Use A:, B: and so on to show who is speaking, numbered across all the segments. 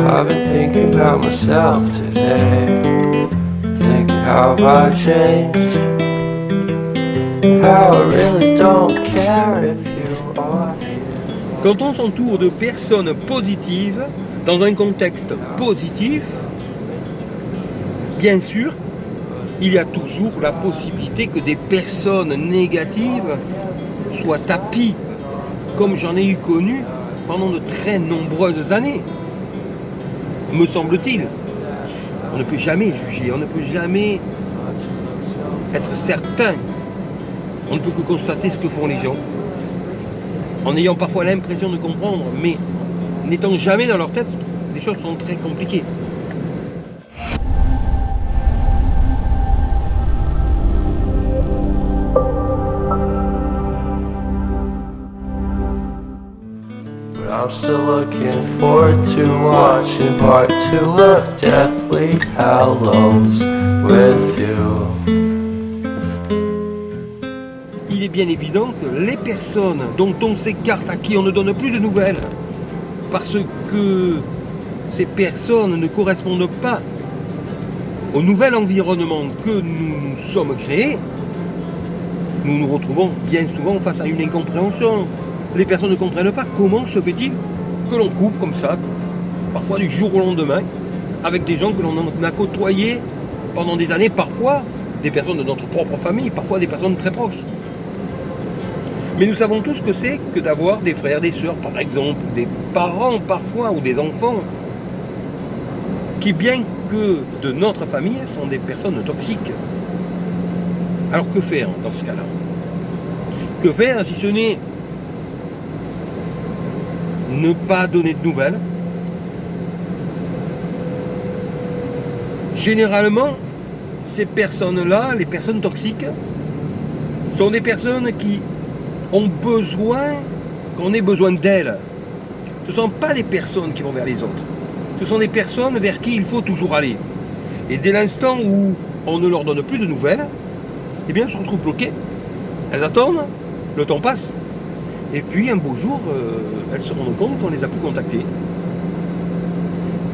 A: I've been thinking about myself today, thinking how I changed, how I really don't care if you are here.
B: Quand on s'entoure de personnes positives, dans un contexte positif, bien sûr, il y a toujours la possibilité que des personnes négatives soient tapies, comme j'en ai eu connu pendant de très nombreuses années, me semble-t-il. On ne peut jamais juger, on ne peut jamais être certain. On ne peut que constater ce que font les gens, en ayant parfois l'impression de comprendre, mais n'étant jamais dans leur tête, les choses sont très compliquées.
A: But I'm still looking forward to watching part 2 of Deathly Hallows with you.
B: Il est bien évident que les personnes dont on s'écarte, à qui on ne donne plus de nouvelles, parce que ces personnes ne correspondent pas au nouvel environnement que nous nous sommes créés, nous nous retrouvons bien souvent face à une incompréhension. Les personnes ne comprennent pas comment se fait-il que l'on coupe comme ça, parfois du jour au lendemain, avec des gens que l'on a côtoyés pendant des années, parfois des personnes de notre propre famille, parfois des personnes très proches. Mais nous savons tous ce que c'est que d'avoir des frères, des sœurs, par exemple, des parents parfois, ou des enfants, qui, bien que de notre famille, sont des personnes toxiques. Alors que faire dans ce cas-là? Que faire si ce n'est ne pas donner de nouvelles? Généralement, ces personnes-là, les personnes toxiques, sont des personnes qui ont besoin qu'on ait besoin d'elles. Ce ne sont pas des personnes qui vont vers les autres. Ce sont des personnes vers qui il faut toujours aller. Et dès l'instant où on ne leur donne plus de nouvelles, eh bien, elles se retrouvent bloquées. Elles attendent, le temps passe, et puis un beau jour, elles se rendent compte qu'on ne les a plus contactées.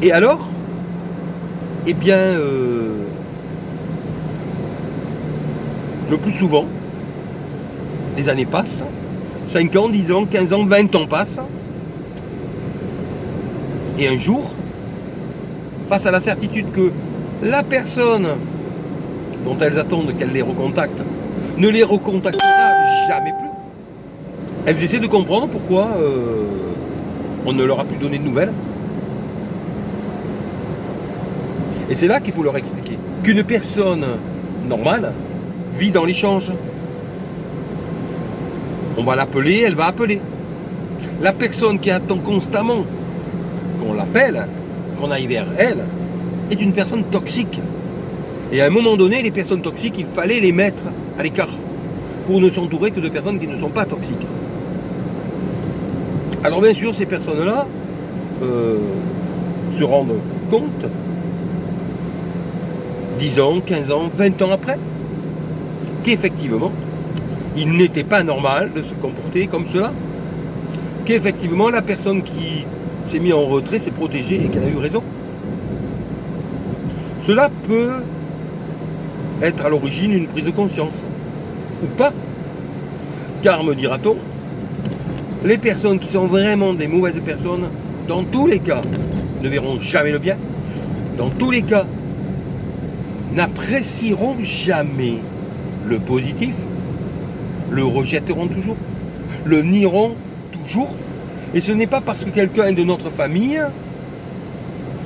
B: Et alors, eh bien, le plus souvent, les années passent, 5 ans, 10 ans, 15 ans, 20 ans passent, et un jour, face à la certitude que la personne dont elles attendent qu'elle les recontacte ne les recontactera jamais plus, elles essaient de comprendre pourquoi on ne leur a plus donné de nouvelles. Et c'est là qu'il faut leur expliquer qu'une personne normale vit dans l'échange. On va l'appeler, elle va appeler. La personne qui attend constamment qu'on l'appelle, qu'on aille vers elle, est une personne toxique. Et à un moment donné, les personnes toxiques, il fallait les mettre à l'écart pour ne s'entourer que de personnes qui ne sont pas toxiques. Alors bien sûr, ces personnes-là se rendent compte 10 ans, 15 ans, 20 ans après, qu'effectivement, il n'était pas normal de se comporter comme cela, qu'effectivement la personne qui s'est mise en retrait s'est protégée et qu'elle a eu raison. Cela peut être à l'origine une prise de conscience, ou pas, car me dira-t-on, les personnes qui sont vraiment des mauvaises personnes, dans tous les cas, ne verront jamais le bien, dans tous les cas, n'apprécieront jamais le positif, le rejetteront toujours, le nieront toujours. Et ce n'est pas parce que quelqu'un est de notre famille,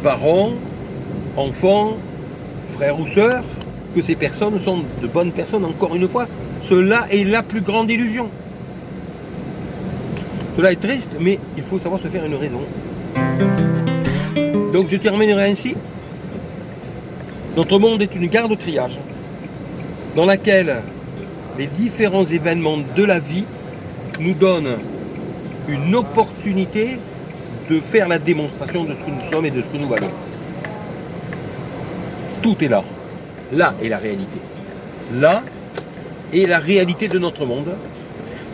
B: parents, enfants, frères ou sœurs, que ces personnes sont de bonnes personnes. Encore une fois, cela est la plus grande illusion. Cela est triste, mais il faut savoir se faire une raison. Donc je terminerai ainsi. Notre monde est une gare de triage, dans laquelle les différents événements de la vie nous donnent une opportunité de faire la démonstration de ce que nous sommes et de ce que nous valons. Tout est là. Là est la réalité. Là est la réalité de notre monde.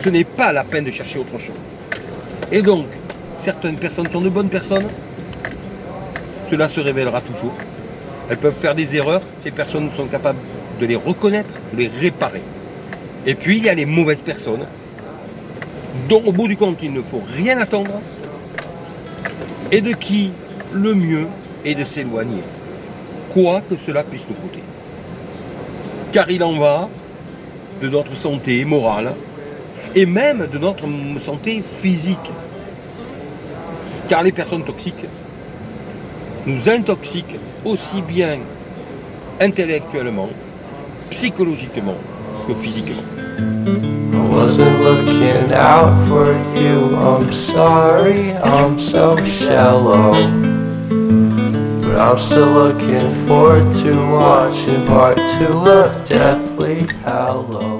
B: Ce n'est pas la peine de chercher autre chose. Et donc, certaines personnes sont de bonnes personnes, cela se révélera toujours. Elles peuvent faire des erreurs, ces personnes sont capables de les reconnaître, de les réparer. Et puis il y a les mauvaises personnes, dont au bout du compte il ne faut rien attendre, et de qui le mieux est de s'éloigner, quoi que cela puisse nous coûter. Car il en va de notre santé morale, et même de notre santé physique. Car les personnes toxiques nous intoxiquent aussi bien intellectuellement, psychologiquement que physiquement.
A: I wasn't looking out for you, I'm sorry, I'm so shallow. But I'm still looking forward to watching part 2 of Deathly Hallows.